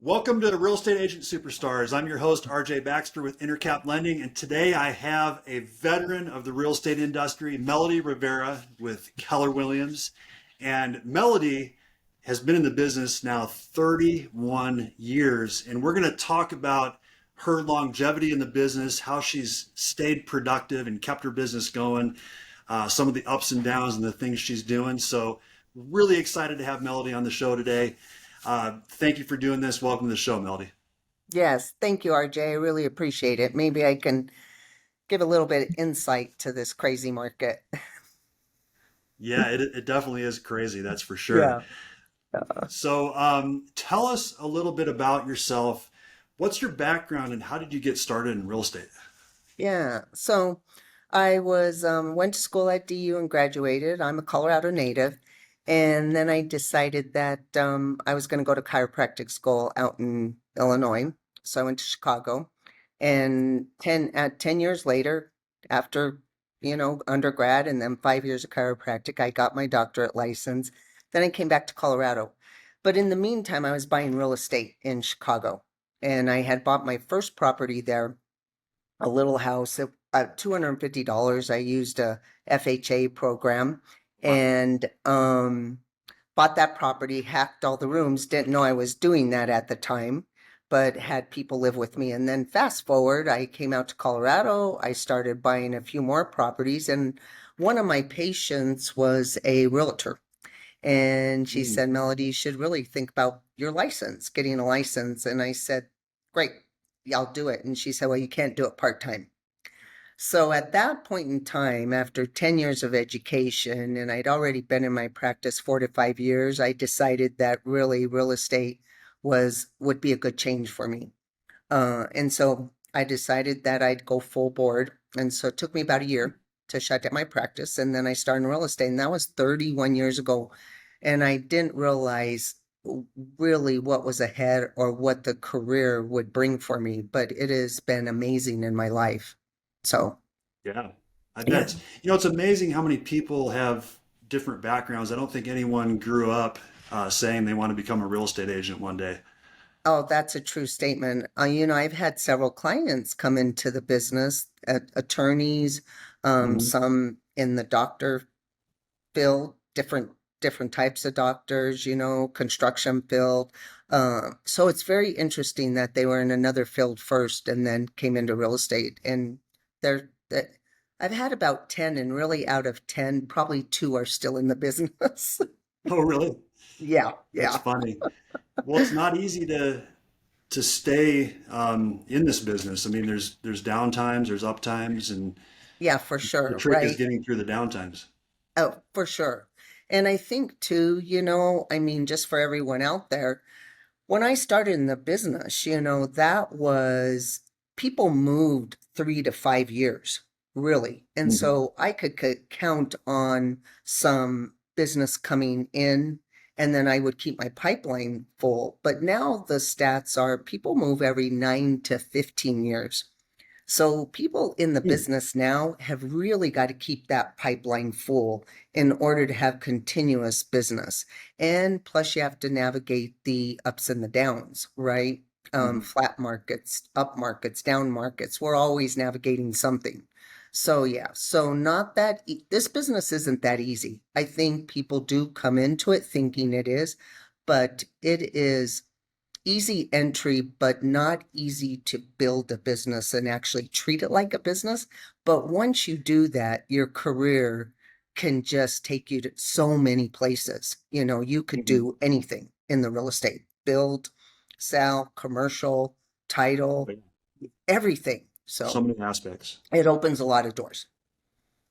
Welcome to Real Estate Agent Superstars. I'm your host, RJ Baxter with Intercap Lending, and today I have a veteran of the real estate industry, Melodee Rivera with Keller Williams. And Melodee has been in the business now 31 years, and we're going to talk about her longevity in the business, how she's stayed productive and kept her business going, some of the ups and downs and the things she's doing. So really excited to have Melodee on the show today. Thank you for doing this. Welcome to the show, Melodee. Yes, thank you, RJ. I really appreciate it. Maybe I can give a little bit of insight to this crazy market. Yeah, it definitely is crazy, that's for sure. Yeah. Uh, So, tell us a little bit about yourself. What's your background and how did you get started in real estate? yeah. So I was went to school at DU and graduated. I'm a Colorado native. And then I decided that I was going to go to chiropractic school out in Illinois. So I went to Chicago. And 10 years later, after, undergrad and then 5 years of chiropractic, I got my doctorate license. Then I came back to Colorado. But in the meantime, I was buying real estate in Chicago. And I had bought my first property there, a little house at $250. I used a FHA program Wow. and bought that property, hacked all the rooms. Didn't know I was doing that at the time, but had people live with me. And then fast forward, I came out to Colorado. I started buying a few more properties, and one of my patients was a realtor. And she Mm. said, Melodee, you should really think about your license, getting a license. And I said, great, yeah, I'll do it. And she said, well, you can't do it part-time. So at that point in time, after 10 years of education, and I'd already been in my practice 4 to 5 years, I decided that really real estate would be a good change for me. And so I decided that I'd go full board. And so it took me about a year to shut down my practice. And then I started in real estate. And that was 31 years ago. And I didn't realize really what was ahead or what the career would bring for me. But it has been amazing in my life. So, Yeah, I yeah. bet. It's amazing how many people have different backgrounds. I don't think anyone grew up saying they want to become a real estate agent one day. Oh, that's a true statement. I've had several clients come into the business, attorneys, Mhm. some in the doctor field, different types of doctors, construction field. So it's very interesting that they were in another field first and then came into real estate. And they're that I've had about 10, and really out of 10, probably two are still in the business. Oh, really? Yeah, That's yeah. funny. Well, it's not easy to stay in this business. I mean, there's downtimes, there's up times, and Yeah, for the sure, trick is right? getting through the downtimes. Oh, for sure. And I think too, I mean, just for everyone out there, when I started in the business, that was people moved 3 to 5 years, really. And Mhm. so I could count on some business coming in, and then I would keep my pipeline full. But now the stats are people move every 9 to 15 years. So people in the Hmm. business now have really got to keep that pipeline full in order to have continuous business. And plus you have to navigate the ups and the downs, right? Mhm. Flat markets, up markets, down markets. We're always navigating something. So yeah, so not that this business isn't that easy. I think people do come into it thinking it is, but it is easy entry, but not easy to build a business and actually treat it like a business. But once you do that, your career can just take you to so many places. You could Mhm. do anything in the real estate, build, sell, commercial, title, everything. So So many aspects. it opens a lot of doors.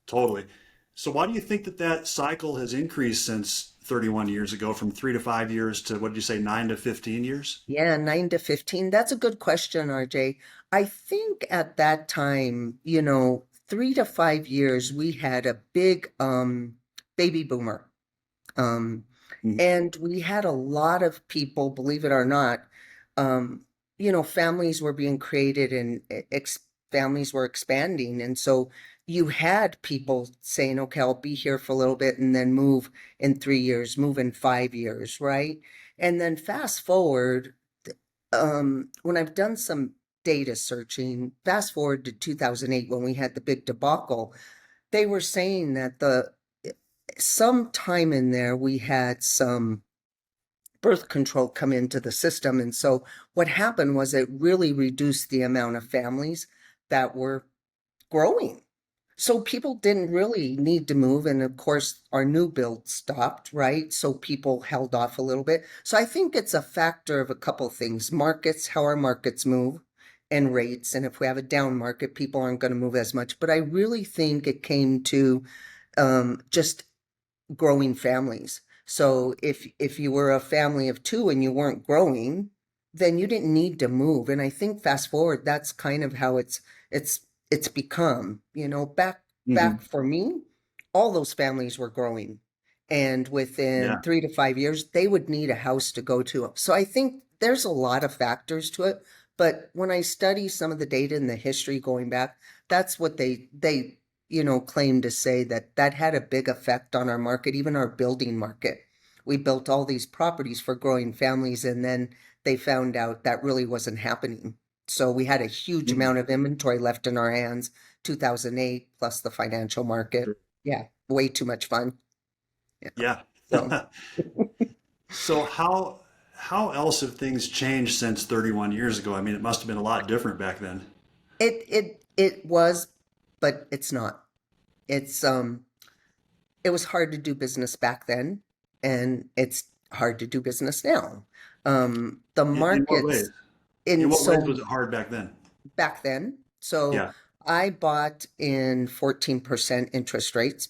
Totally. So why do you think that cycle has increased since 31 years ago from 3 to 5 years to what did you say, 9 to 15 years? Yeah, 9 to 15. That's a good question, RJ. I think at that time, 3 to 5 years, we had a big baby boomer. Um, Mhm. and we had a lot of people, believe it or not, um, families were being created and families were expanding. And so you had people saying, okay, I'll be here for a little bit and then move in 3 years, move in 5 years, right? And then fast forward. when I've done some data searching, fast forward to 2008 when we had the big debacle, they were saying that the sometime in there we had some birth control come into the system. And so what happened was it really reduced the amount of families that were growing. So people didn't really need to move. And of course, our new build stopped, right? So people held off a little bit. So I think it's a factor of a couple things: markets, how our markets move, and rates. And if we have a down market, people aren't going to move as much. But I really think it came to just growing families. So if you were a family of two and you weren't growing, then you didn't need to move. And I think fast forward, that's kind of how it's it's become. Back Hmm. for me, all those families were growing. And within Yeah. 3 to 5 years, they would need a house to go to. So I think there's a lot of factors to it. But when I study some of the data and the history going back, that's what they claim to say that that had a big effect on our market, even our building market. We built all these properties for growing families, and then they found out that really wasn't happening. So we had a huge Mhm. amount of inventory left in our hands, 2008 plus the financial market. Yeah, way too much fun. Yeah. Yeah. So So how else have things changed since 31 years ago? I mean, it must have been a lot different back then. it was, but it's not. It's it was hard to do business back then, and it's hard to do business now. The In what ways? markets In in what ways so was it hard back then? back then, so Yeah. I bought in 14% interest rates.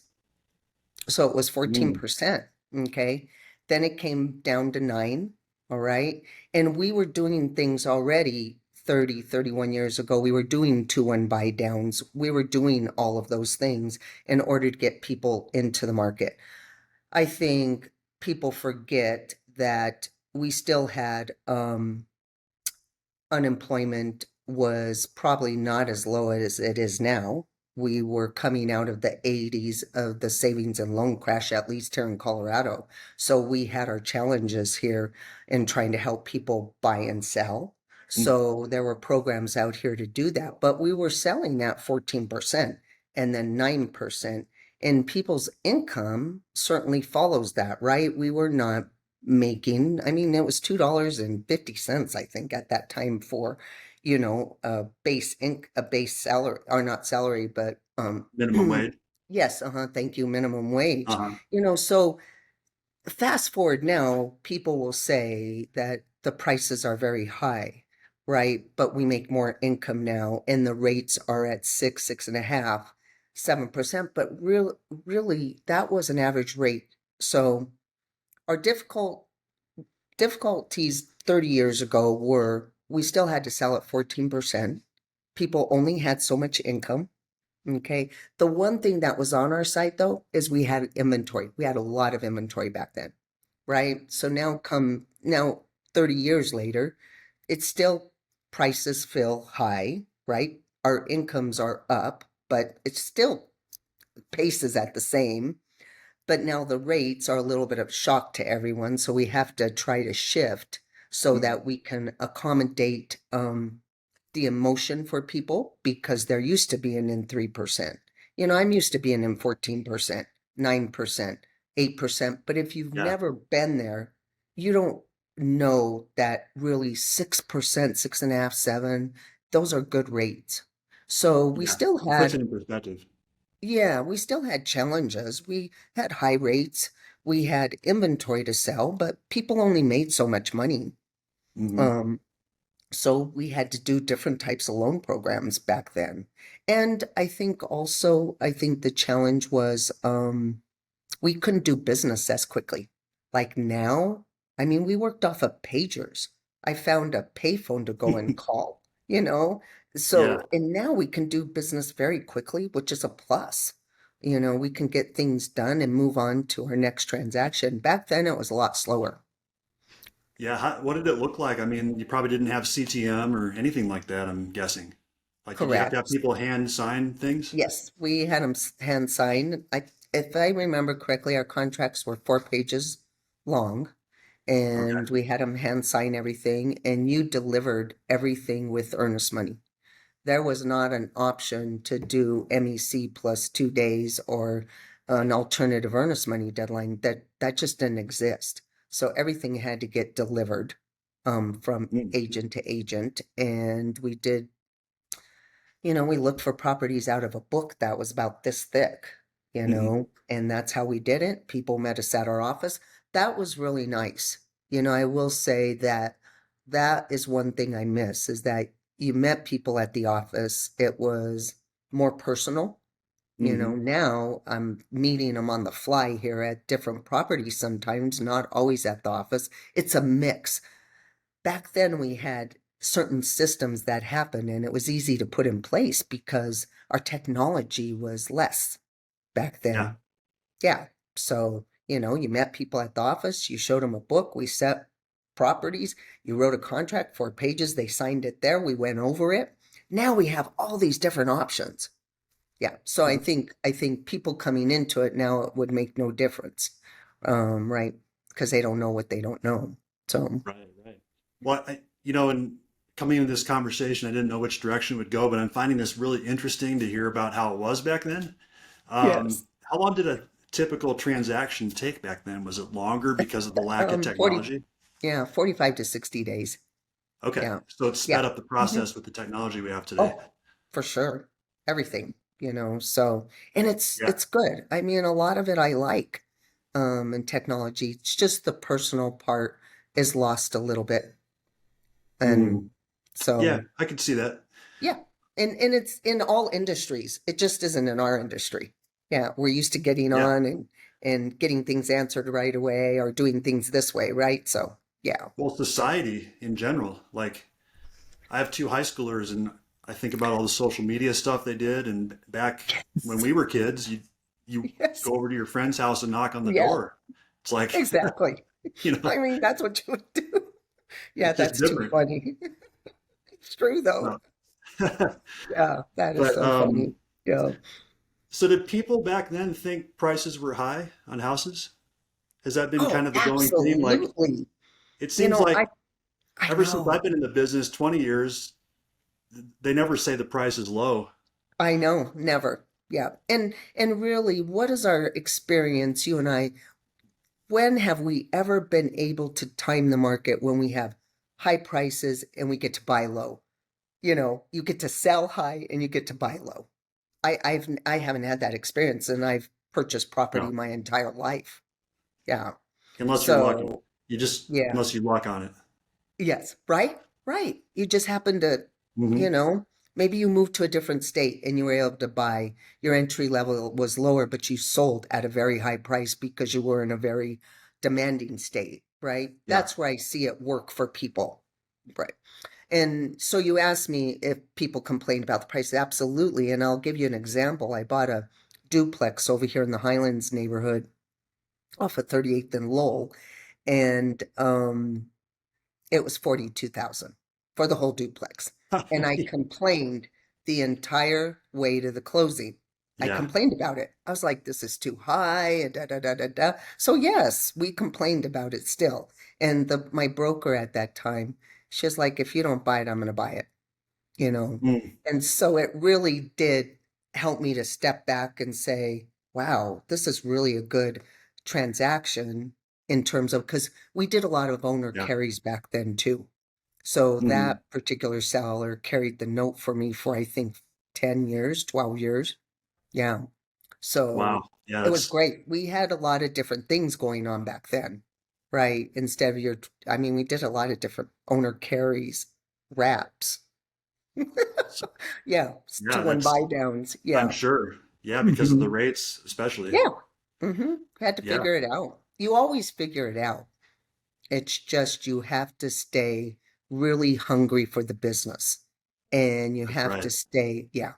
So it was Mm. 14%. Okay. Then it came down to 9. All right. And we were doing things already 30, 31 years ago. We were doing 2-1 buy downs. We were doing all of those things in order to get people into the market. I think people forget that we still had unemployment was probably not as low as it is now. We were coming out of the 80s of the savings and loan crash, at least here in Colorado. So we had our challenges here in trying to help people buy and sell. Mm. So there were programs out here to do that, but we were selling at 14% and then 9%. And people's income certainly follows that, right? We were not making, I mean, it was $2.50, I think, at that time for, a base salary, or not salary, but Minimum wage. yes, thank you, minimum wage. Uh-huh. So fast forward now, people will say that the prices are very high, right? But we make more income now, and the rates are at 6.5, 7%. But really, that was an average rate. So our difficulties 30 years ago were we still had to sell at 14%. People only had so much income. Okay. The one thing that was on our site though is we had inventory. We had a lot of inventory back then, right? So now 30 years later, it's still prices feel high, right? Our incomes are up, but it's still pace is at the same. But now the rates are a little bit of shock to everyone, so we have to try to shift so Mm. that we can accommodate the emotion for people because they're used to being in 3%. I'm used to being in 14%, 9%, 8%. But if you've Yeah. never been there, you don't know that really 6%, 6.5, 7, those are good rates. So we Yeah. still It puts had it in perspective. yeah, we still had challenges. We had high rates. We had inventory to sell, but people only made so much money. Hmm. Um, so we had to do different types of loan programs back then. And I think the challenge was we couldn't do business as quickly. Like now, I mean, we worked off of pagers. I found a payphone to go and call, you know? Yeah. So, and now we can do business very quickly, which is a plus. We can get things done and move on to our next transaction. Back then, it was a lot slower. Yeah. What did it look like? I mean, you probably didn't have CTM or anything like that, I'm guessing. Like, did you have to have Correct. people hand sign things? Yes, we had them hand signed. If I remember correctly, our contracts were 4 pages long. and Okay. we had them hand sign everything, and you delivered everything with earnest money. There was not an option to do MEC plus 2 days or an alternative earnest money deadline. That just didn't exist. So everything had to get delivered from Mm, agent to agent. And we did, we looked for properties out of a book that was about this thick, mhm, and that's how we did it. People met us at our office. That was really nice. I will say that that is one thing I miss is that you met people at the office. It was more personal. mhm. Now I'm meeting them on the fly here at different properties sometimes, not always at the office. It's a mix. Back then we had certain systems that happened and it was easy to put in place because our technology was less back Yeah. then. Yeah. So, you met people at the office, you showed them a book, we set properties, you wrote a contract, 4 pages, they signed it there, we went over it. Now we have all these different options. Yeah. So I think people coming into it now it would make no difference. Right. Because they don't know what they don't know. So Right, right. Well, in coming into this conversation, I didn't know which direction it would go, but I'm finding this really interesting to hear about how it was back then. yes. How long did a typical transaction take back then? Was it longer because of the lack of 40, technology? yeah, 45 to 60 days. Okay, Yeah. so it Yeah. sped up the hmm process with the technology we have today. Oh, for sure. Everything, so, and it's, Yeah. it's good. I mean, a lot of it I like, in technology. It's just the personal part is lost a little bit. Mm. And Yeah, so, I could see that. yeah. And it's in all industries. It just isn't in our industry. Yeah. We're used to getting Yeah. on and getting things answered right away or doing things this way, right? So, yeah. Well, society in general, like I have two high schoolers and I think about all the social media stuff they did. And back when we were kids, you Yes. go over to your friend's house and knock on the Yeah, door. It's like, exactly. you know, I mean, that's what you would do. Yeah, it's just that's too different. funny. It's true though. No. Yeah, that is But so funny. Yeah. so did people back then think prices were high on houses? Has that been Oh, kind of the going theme? Like absolutely. it You seems know, like I ever since know. I've been in the business 20 years, they never say the price is low. I know, never. Yeah. And really, what is our experience, you and I, when have we ever been able to time the market when we have high prices and we get to buy low? You get to sell high and you get to buy low. I haven't had that experience and I've purchased property No, my entire life. Yeah. unless you're lucky. So, You just yeah. unless you luck on it. Yes, right? Right. You just happen to, you Hmm. know, maybe you moved to a different state and you were able to buy, your entry level was lower, but you sold at a very high price because you were in a very demanding state, right? Yeah. That's where I see it work for people. Right. And so you asked me if people complain about the price. Absolutely. And I'll give you an example. I bought a duplex over here in the Highlands neighborhood off of 38th and Lowell. And it was 42,000 for the whole duplex. And I complained the entire way to the closing. I Yeah. complained about it. I was like, this is too high, and da da da da da. So yes, we complained about it still. And my broker at that time, she was like, if you don't buy it, I'm gonna buy it, you know. Mm. And so it really did help me to step back and say, wow, this is really a good transaction in terms of because we did a lot of owner Yeah. carries back then too. So Hmm. that particular seller carried the note for me for I think 10 years, 12 years. Yeah. Wow. So Yeah, it was that's great. We had a lot of different things going on back then, right? Instead of I mean, we did a lot of different owner carries, wraps. Yeah, yeah, 2-1 that's buy downs. I'm Yeah. sure. Yeah, because of the hmm rates, especially. Yeah. Had to Yeah. figure it out. You always figure it out. It's just you have to stay really hungry for the business. And you That's have to right. stay, yeah,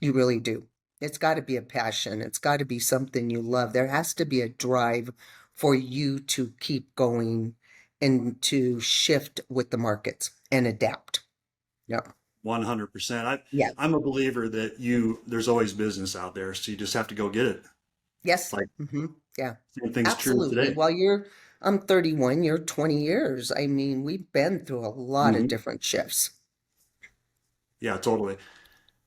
you really do. It's got to be a passion. It's got to be something you love. There has to be a drive for you to keep going and to shift with the markets and adapt. Yeah. 100%. Yeah. I'm a believer that there's always business out there, so you just have to go get it. Yes. Like Yeah. same thing's true Absolutely. today. While you're I'm 31, you're 20 years. I mean, we've been through a lot of Hmm. different shifts. Yeah, totally.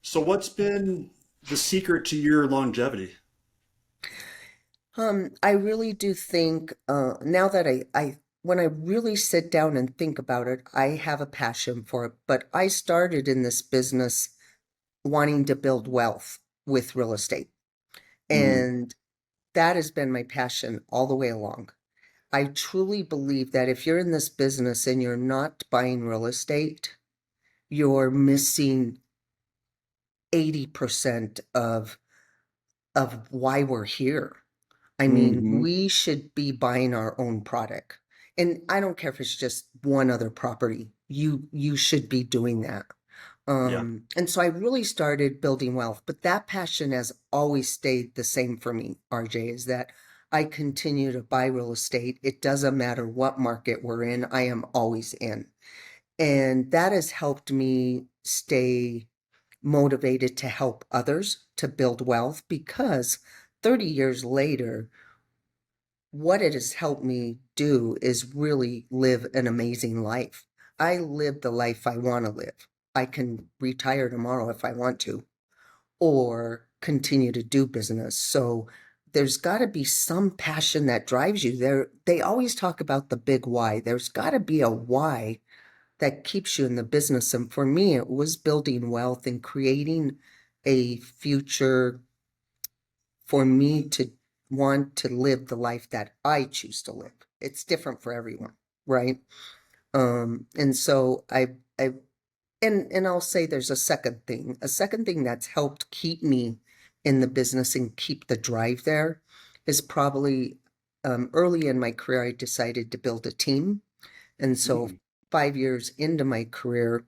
So what's been the secret to your longevity? I really do think now that when I really sit down and think about it, I have a passion for it. But I started in this business wanting to build wealth with real estate. Hmm. And that has been my passion all the way along. I truly believe that if you're in this business and you're not buying real estate, you're missing 80% of why we're here. I mean, Hmm. we should be buying our own product. And I don't care if it's just one other property. You should be doing that. Yeah. And so I really started building wealth, but that passion has always stayed the same for me, RJ, is that I continue to buy real estate. It doesn't matter what market we're in, I am always in. And that has helped me stay motivated to help others to build wealth because 30 years later, what it has helped me do is really live an amazing life. I live the life I want to live. I can retire tomorrow if I want to, or continue to do business. So there's got to be some passion that drives you there. They always talk about the big why. There's got to be a why that keeps you in the business. And for me, it was building wealth and creating a future for me to want to live the life that I choose to live. It's different for everyone, right? And so I and I'll say there's a second thing that's helped keep me in the business and keep the drive there is probably early in my career, I decided to build a team. And so Hmm. 5 years into my career,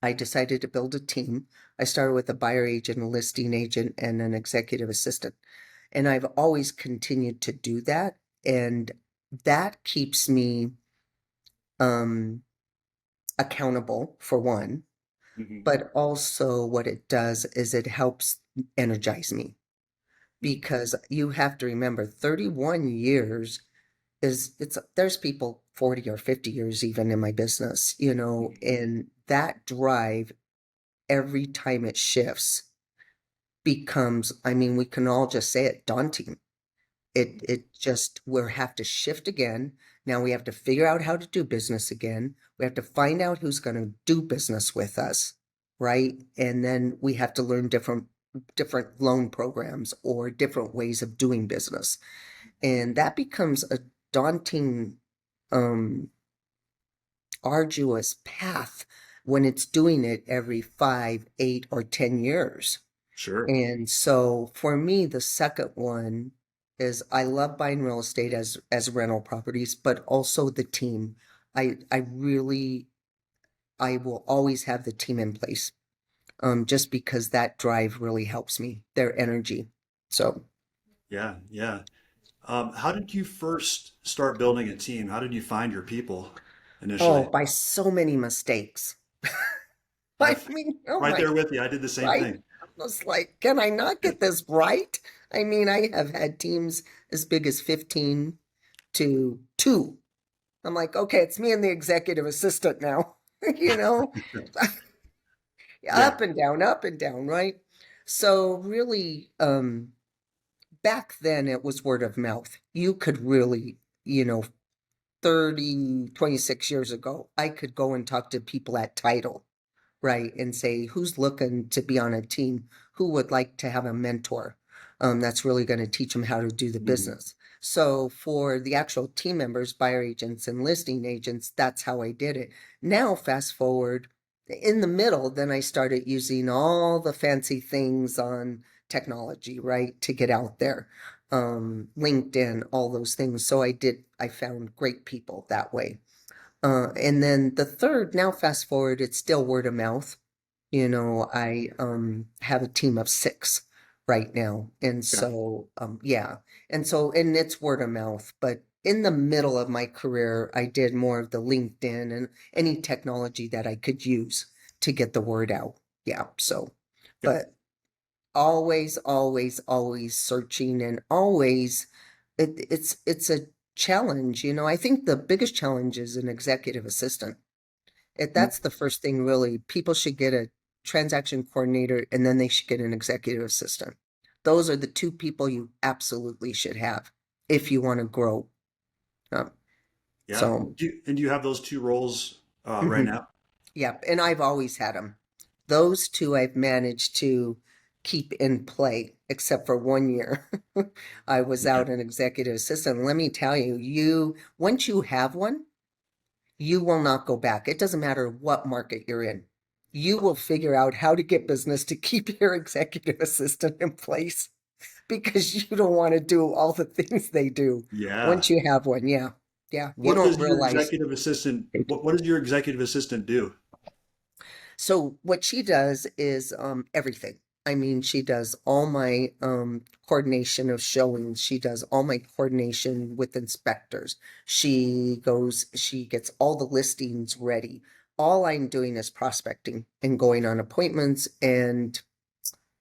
I decided to build a team. I started with a buyer agent, a listing agent, and an executive assistant. And I've always continued to do that. And that keeps me um, accountable for one, Hmm. but also what it does is it helps energize me because you have to remember 31 years is it's there's people 40 or 50 years even in my business, and that drive every time it shifts becomes, I mean, we can all just say it, daunting. It just we'll have to shift again. Now we have to figure out how to do business again. We have to find out who's going to do business with us, right? And then we have to learn different loan programs or different ways of doing business. And that becomes a daunting, um, arduous path when it's doing it every 5, 8, or 10 years. Sure. And so for me, the second one is I love buying real estate as rental properties, but also the team. I really I will always have the team in place. Just because that drive really helps me, their energy. So, Yeah. Yeah. How did you first start building a team? How did you find your people oh, initially? by so many mistakes. I I mean, oh right my, there with you. I did the same right? thing. I was like, can I not Yeah. get this right? I mean, I have had teams as big as 15 to 2. I'm like, okay, it's me and the executive assistant now, you know, Yeah. up and down, right? So really, back then it was word of mouth. You could really, you know, 26 years ago, I could go and talk to people at title, right? And say, who's looking to be on a team? Who would like to have a mentor that's really going to teach them how to do the Hmm. business? So for the actual team members, buyer agents and listing agents, that's how I did it. Now, fast forward in the middle, then I started using all the fancy things on technology, right, to get out there. LinkedIn, all those things. So I found great people that way. And then the third, now fast forward, it's still word of mouth. I have a team of 6 right now. And Yeah. so yeah. And it's word of mouth, but in the middle of my career, I did more of the LinkedIn and any technology that I could use to get the word out. Yeah. So, Yeah. but always, always, always searching and always it's a challenge, I think the biggest challenge is an executive assistant. Mm, That's the first thing, really. People should get a transaction coordinator and then they should get an executive assistant. Those are the two people you absolutely should have if you want to grow. Um, yeah. so, Do you have those two roles right mhm. now? Yep. And I've always had them. Those two I've managed to keep in play, except for 1 year. I was Okay. out an executive assistant. Let me tell you, once you have one, you will not go back. It doesn't matter what market you're in. You will figure out how to get business to keep your executive assistant in place because you don't want to do all the things they do Yeah. once you have one. Yeah. Yeah. You What don't does your realize. executive assistant, what does your executive assistant do? So what she does is everything. I mean, she does all my coordination of showings. She does all my coordination with inspectors. She gets all the listings ready. All I'm doing is prospecting and going on appointments and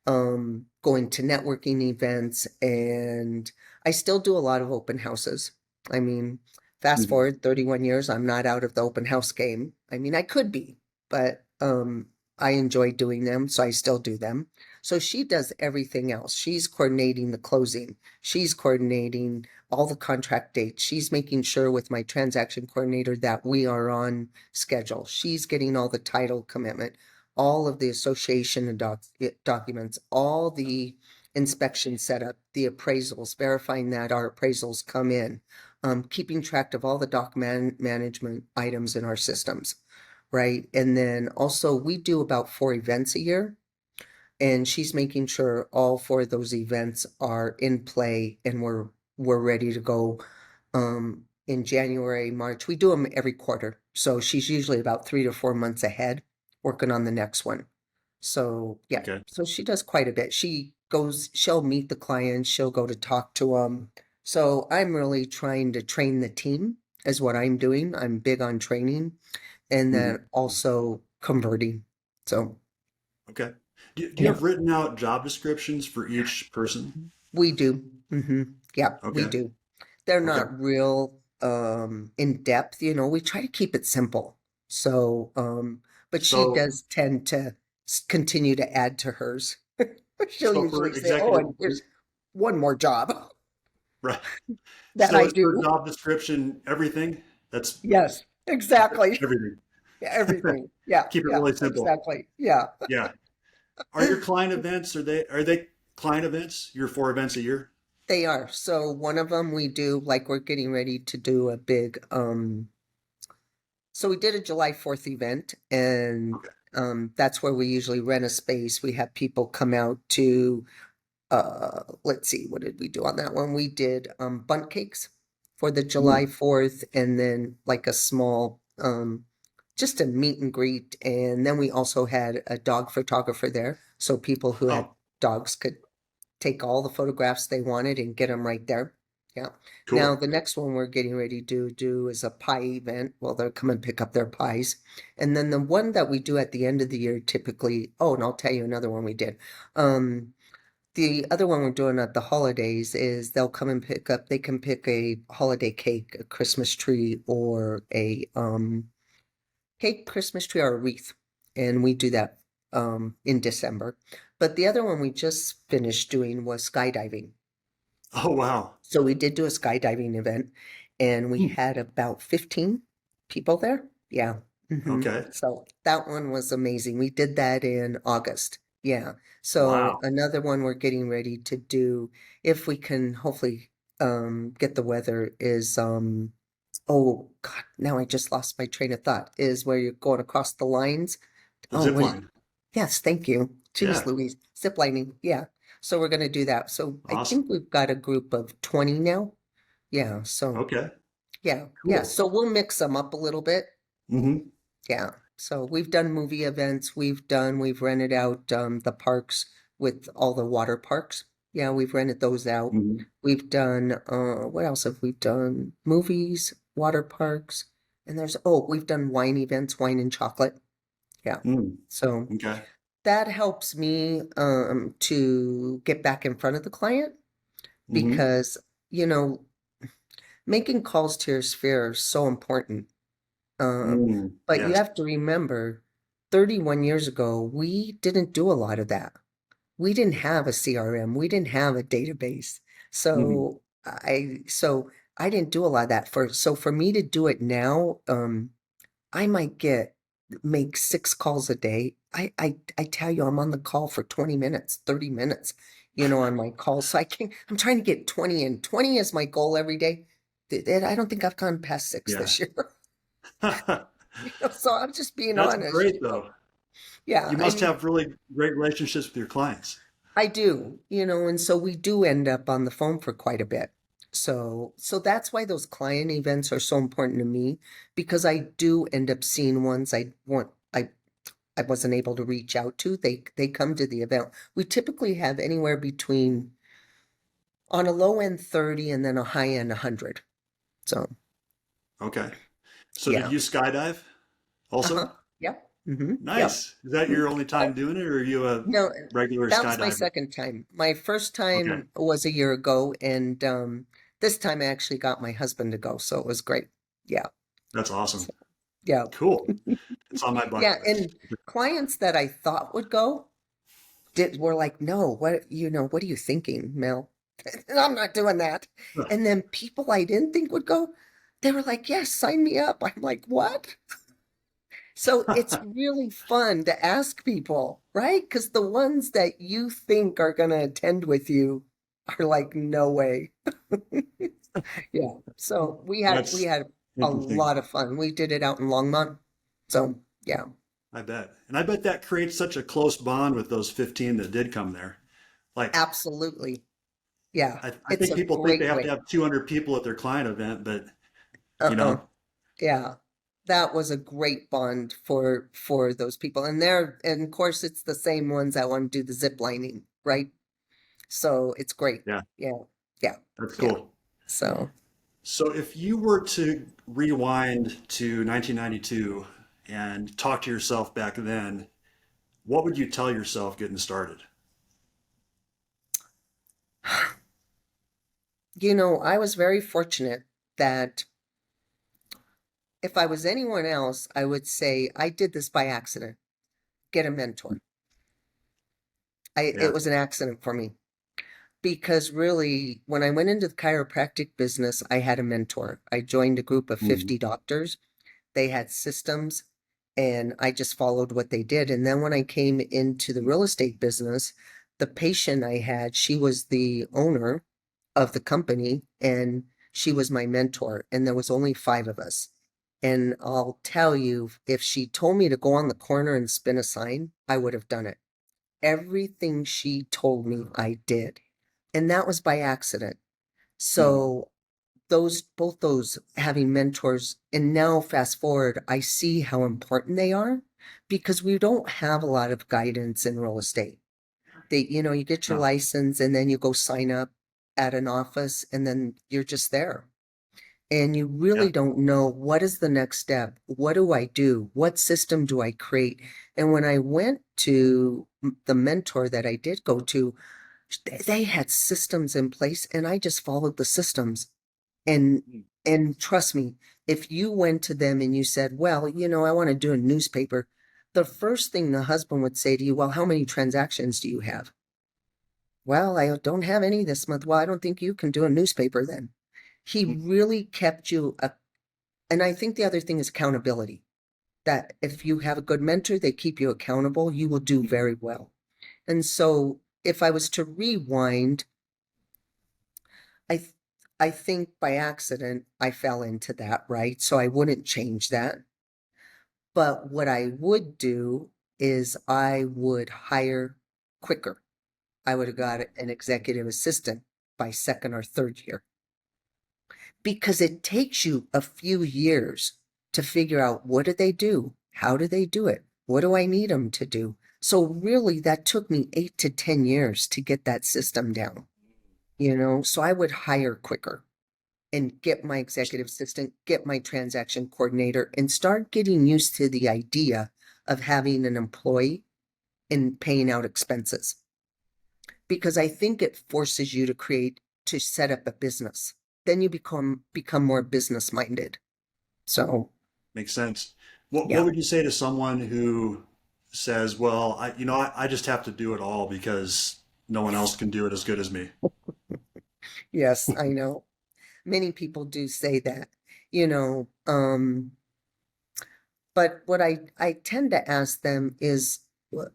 going to networking events. And I still do a lot of open houses. I mean, fast Mhm. forward 31 years, I'm not out of the open house game. I mean, I could be, but I enjoy doing them, so I still do them. So she does everything else. She's coordinating the closing. She's coordinating all the contract dates. She's making sure with my transaction coordinator that we are on schedule. She's getting all the title commitment, all of the association and documents, all the inspection setup, the appraisals, verifying that our appraisals come in, keeping track of all the management items in our systems, right? And then also we do about 4 events a year, and she's making sure all 4 of those events are in play and we're ready to go in January, March. We do them every quarter. So she's usually about 3 to 4 months ahead working on the next one. So yeah, Okay. so she does quite a bit. She'll meet the clients, she'll go to talk to them. So I'm really trying to train the team is what I'm doing. I'm big on training and Mhm. then also converting. So Okay. Do you yeah, have written out job descriptions for each person? we do. Yeah, we Okay. do. They're Okay. not real in depth, we try to keep it simple. So but she So, does tend to continue to add to hers. She'll so for usually say, "Oh, executive, and here's one more job right. that So I is her do." job description everything? That's Yes, exactly. everything. Yeah, everything. Yeah, Keep it yeah, really simple. exactly. Yeah. Yeah. Are your client events, are they client events? Your 4 events a year? They are. So one of them we do, like we're getting ready to do a big so we did a July 4th event, and Okay. that's where we usually rent a space. We have people come out to, let's see, what did we do on that one? We did bundt cakes for the Mm. July 4th, and then like a small, just a meet and greet. And then we also had a dog photographer there. So people who had Oh, dogs could take all the photographs they wanted and get them right there. Yeah. Now, cool. the next one we're getting ready to do is a pie event. Well, they'll come and pick up their pies. And then the one that we do at the end of the year typically, oh, and I'll tell you another one we did. The other one we're doing at the holidays is they'll come and they can pick a holiday cake, a Christmas tree, or a cake, Christmas tree, or a wreath. And we do that in December. But the other one we just finished doing was skydiving. Oh, wow. So we did do a skydiving event and we Hmm. had about 15 people there. Yeah. Okay. So that one was amazing. We did that in August. Yeah. So Wow. another one we're getting ready to do, if we can hopefully get the weather, is oh God, now I just lost my train of thought, is where you're going across the lines. A Oh, zip what is line. Yes, thank you. Jeez Yeah. Louise. Zip lining. Yeah. So we're going to do that. So I Awesome. think we've got a group of 20 now. Yeah. So Okay. yeah. Yeah. Cool. So we'll mix them up a little bit. Hmm. Yeah. So we've done movie events. We've rented out the parks with all the water parks. Yeah. We've rented those out. Hmm. We've done, what else have we done? Movies, water parks. And we've done wine events, wine and chocolate. Yeah. Mm. So Okay. that helps me to get back in front of the client Hmm. because, you know, making calls to your sphere is so important. But you Yes. have to remember, 31 years ago, we didn't do a lot of that. We didn't have a CRM. We didn't have a database. Mhm. So I didn't do a lot of that so for me to do it now, I might make 6 calls a day. I tell you, I'm on the call for 20 minutes, 30 minutes, on my call. So I'm trying to get 20 in. 20 is my goal every day. I don't think I've gone past 6 Yeah. this year. So I'm just being That's honest. great though. Yeah, You I must mean, have really great relationships with your clients. I do, and so we do end up on the phone for quite a bit. So that's why those client events are so important to me because I do end up seeing ones I wasn't able to reach out to. They come to the event. We typically have anywhere between on a low end 30 and then a high end 100. So, Okay. So did yeah. you skydive Uh-huh. also? Yep. Yep. Nice. Is that your only time doing it, or are you a No, regular that was my skydiver? second time. My first Okay. time was a year ago, and this time I actually got my husband to go, so it was great. Yeah. That's awesome. So, yeah. Cool. It's on my bucket Yeah, list. and clients that I thought would go were like, "No, what are you thinking, Mel? I'm not doing that." And then people I didn't think would go, they were like, "Yes, sign me up." I'm like, "What?" So it's really fun to ask people, right? Because the ones that you think are going to attend with you are like, no way. Yeah. So we That's had a interesting. lot of fun. We did it out in Longmont. So yeah, I bet. And I bet that creates such a close bond with those 15 that did come there. Like, absolutely. Yeah. I It's think a people think they great have to way. have 200 people at their client event, but you Uh-uh. know, Yeah. That was a great bond for those people. And of course it's the same ones that want to do the zip lining, right? So it's great. yeah, Yeah. Yeah. that's Yeah. cool. So, So if you were to rewind to 1992 and talk to yourself back then, what would you tell yourself getting started? I was very fortunate that if I was anyone else, I would say I did this by accident. Get a mentor. It Yeah. was an accident for me because really, when I went into the chiropractic business, I had a mentor. I joined a group of Mhm. 50 doctors. They had systems and I just followed what they did. And then when I came into the real estate business, the patient I had, she was the owner of the company and she was my mentor. And there was only 5 of us. And I'll tell you, if she told me to go on the corner and spin a sign, I would have done it. Everything she told me, I did. And that was by accident. Mhm. So both those having mentors, and now fast forward, I see how important they are because we don't have a lot of guidance in real estate. You get your No. license and then you go sign up at an office and then you're just there. And you Yeah. really don't know what is the next step? What do I do? What system do I create? And when I went to the mentor that I did go to, they had systems in place and I just followed the systems. And Mm. and trust me, if you went to them and you said, "Well, I want to do a newspaper," the first thing the husband would say to you, "Well, how many transactions do you have?" "Well, I don't have any this month." "Well, I don't think you can do a newspaper then." He really kept you and I think the other thing is accountability. That if you have a good mentor, they keep you accountable, you will do very well. And so if I was to rewind, I th- I think by accident I fell into that, right? So I wouldn't change that. But what I would do is I would hire quicker. I would have got an executive assistant by second or third year because it takes you a few years to figure out what do they do? How do they do it? What do I need them to do? So really that took me 8 to 10 years to get that system down, so I would hire quicker and get my executive assistant, get my transaction coordinator, and start getting used to the idea of having an employee and paying out expenses. Because I think it forces you to set up a business. then you become more business minded. So Makes sense. What yeah. would you say to someone who says, "Well, I just have to do it all because no one else can do it as good as me." Yes, I know. Many people do say that, you know, but what I tend to ask them is what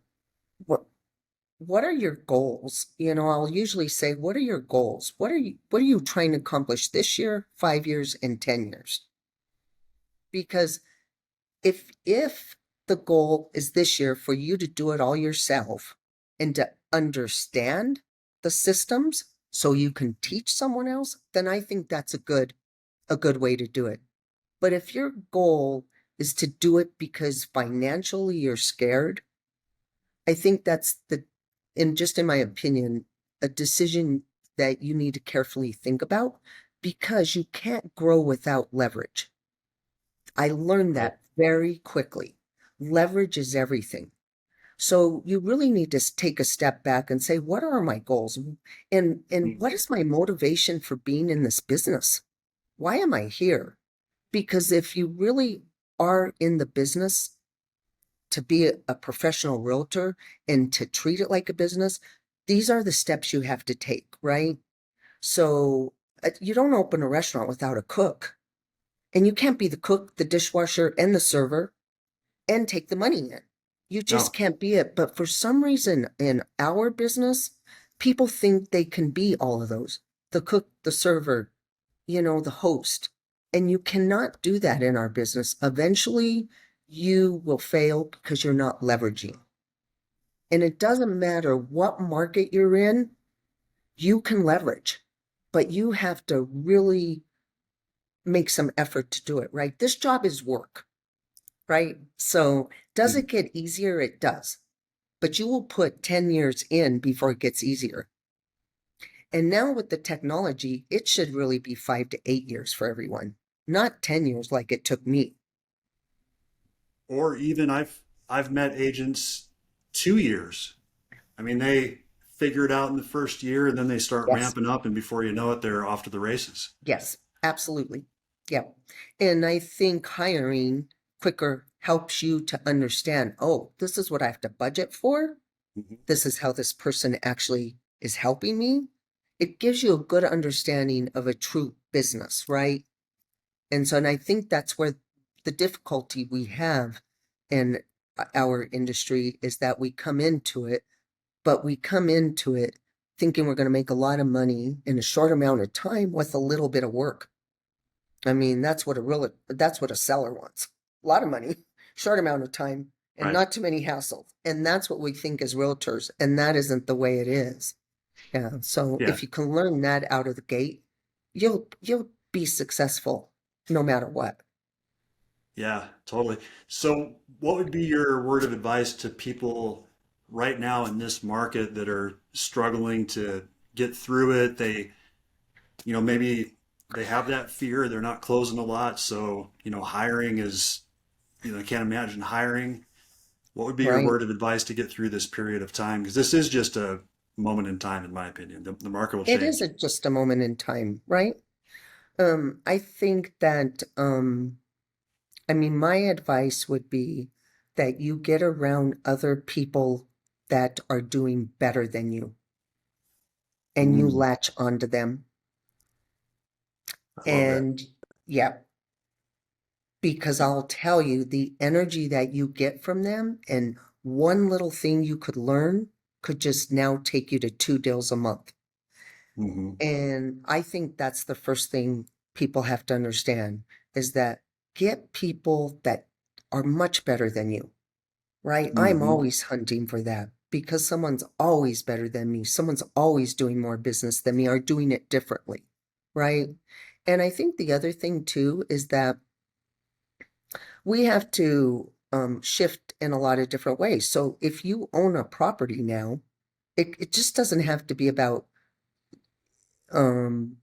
what are your goals? I'll usually say, what are your goals? What are you trying to accomplish this year, 5 years, and 10 years? Because if the goal is this year for you to do it all yourself and to understand the systems so you can teach someone else, then I think that's a good way to do it. But if your goal is to do it because financially you're scared, I think that's in my opinion, a decision that you need to carefully think about because you can't grow without leverage. I learned Right. that very quickly. Leverage is everything. So you really need to take a step back and say, what are my goals? And Mm. what is my motivation for being in this business? Why am I here? Because if you really are in the business to be a professional realtor and to treat it like a business, these are the steps you have to take, right? So you don't open a restaurant without a cook, and you can't be the cook, the dishwasher, and the server and take the money in. You just No. can't be it. But for some reason in our business, people think they can be all of those: the cook, the server, the host. And you cannot do that in our business. Eventually, you will fail because you're not leveraging. And it doesn't matter what market you're in, you can leverage, but you have to really make some effort to do it, right? This job is work, right? So does Mhm. it get easier? It does. But you will put 10 years in before it gets easier. And now with the technology, it should really be 5 to 8 years for everyone, not 10 years like it took me. Or even I've met agents 2 years. I mean, they figure it out in the first year and then they start Yes. ramping up, and before you know it, they're off to the races. Yes, absolutely. Yeah. And I think hiring quicker helps you to understand, oh, this is what I have to budget for. Mhm. This is how this person actually is helping me. It gives you a good understanding of a true business, right? And I think that's where the difficulty we have in our industry is that we come into it, but we come into it thinking we're going to make a lot of money in a short amount of time with a little bit of work. I mean, that's what a seller wants. A lot of money, short amount of time, and Right. not too many hassles. And that's what we think as realtors, and that isn't the way it is. Yeah. So Yeah. if you can learn that out of the gate, you'll be successful no matter what. Yeah, totally. So, what would be your word of advice to people right now in this market that are struggling to get through it? Maybe they have that fear, they're not closing a lot, so, hiring is, they can't imagine hiring. What would be your Right. word of advice to get through this period of time? Because this is just a moment in time, in my opinion. The market will It change. isn't just a moment in time, right? I think that I mean, my advice would be that you get around other people that are doing better than you and you Mm, latch onto them. I love that. And yeah, because I'll tell you, the energy that you get from them and one little thing you could learn could just now take you to 2 deals a month. Hmm. And I think that's the first thing people have to understand is that get people that are much better than you, right? I'm Hmm. always hunting for that because someone's always better than me. Someone's always doing more business than me or doing it differently, right? And I think the other thing too is that we have to shift in a lot of different ways. So if you own a property now, it just doesn't have to be about um,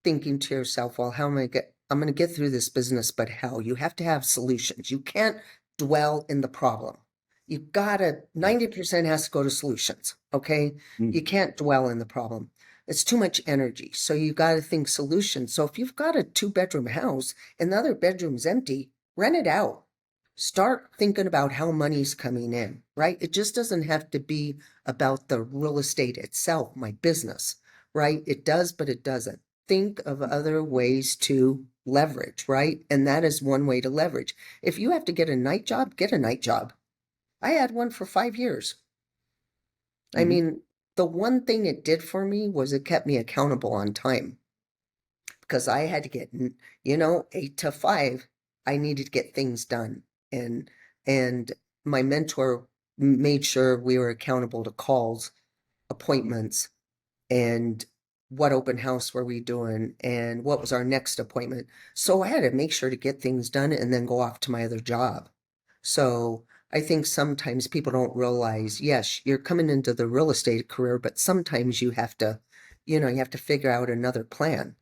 thinking to yourself, well, how am I get I'm going to get through this business, but how? You have to have solutions. You can't dwell in the problem. You gotta Yeah. 90% has to go to solutions. Okay. You Mm. can't dwell in the problem. It's too much energy. So you got to think solutions. So if you've got a 2-bedroom house and the other bedroom's empty, rent it out. Start thinking about how money's coming in, right? It just doesn't have to be about the real estate itself, my business, right? It does, but it doesn't. Think of other ways to leverage, right? And that is one way to leverage. If you have to get a night job, get a night job. I had one for 5 years. I Mhm. mean, the one thing it did for me was it kept me accountable on time because I had to get, 8 to 5, I needed to get things done. And and my mentor made sure we were accountable to calls, appointments, and what open house were we doing and what was our next appointment. So I had to make sure to get things done and then go off to my other job. So I think sometimes people don't realize, yes, you're coming into the real estate career, but sometimes you have to, you have to figure out another plan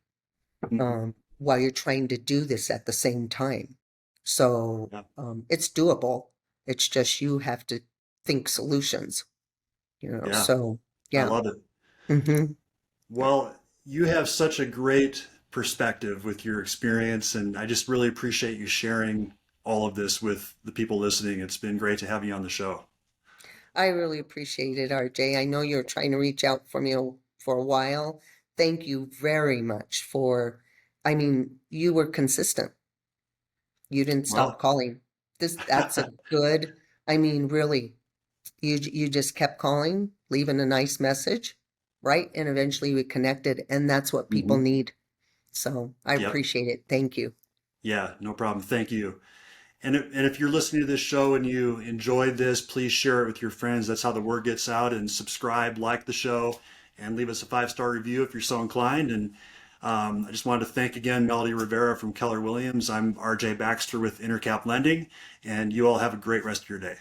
Mhm. while you're trying to do this at the same time. So Yeah. it's doable. It's just you have to think solutions, Yeah. so I yeah. love it. Mm-hmm. Well, you have such a great perspective with your experience, and I just really appreciate you sharing all of this with the people listening. It's been great to have you on the show. I really appreciate it, RJ. I know you're trying to reach out for me for a while. Thank you very much I mean, you were consistent. You didn't stop Well, calling. That's a good, I mean, really, you just kept calling, leaving a nice message, right? And eventually we connected, and that's what people mhm. need. So I Yep. appreciate it. Thank you. Yeah, no problem. Thank you. And if you're listening to this show and you enjoyed this, please share it with your friends. That's how the word gets out. And subscribe, like the show, and leave us a 5-star review if you're so inclined. And I just wanted to thank again Melodee Rivera from Keller Williams. I'm RJ Baxter with Intercap Lending, and you all have a great rest of your day.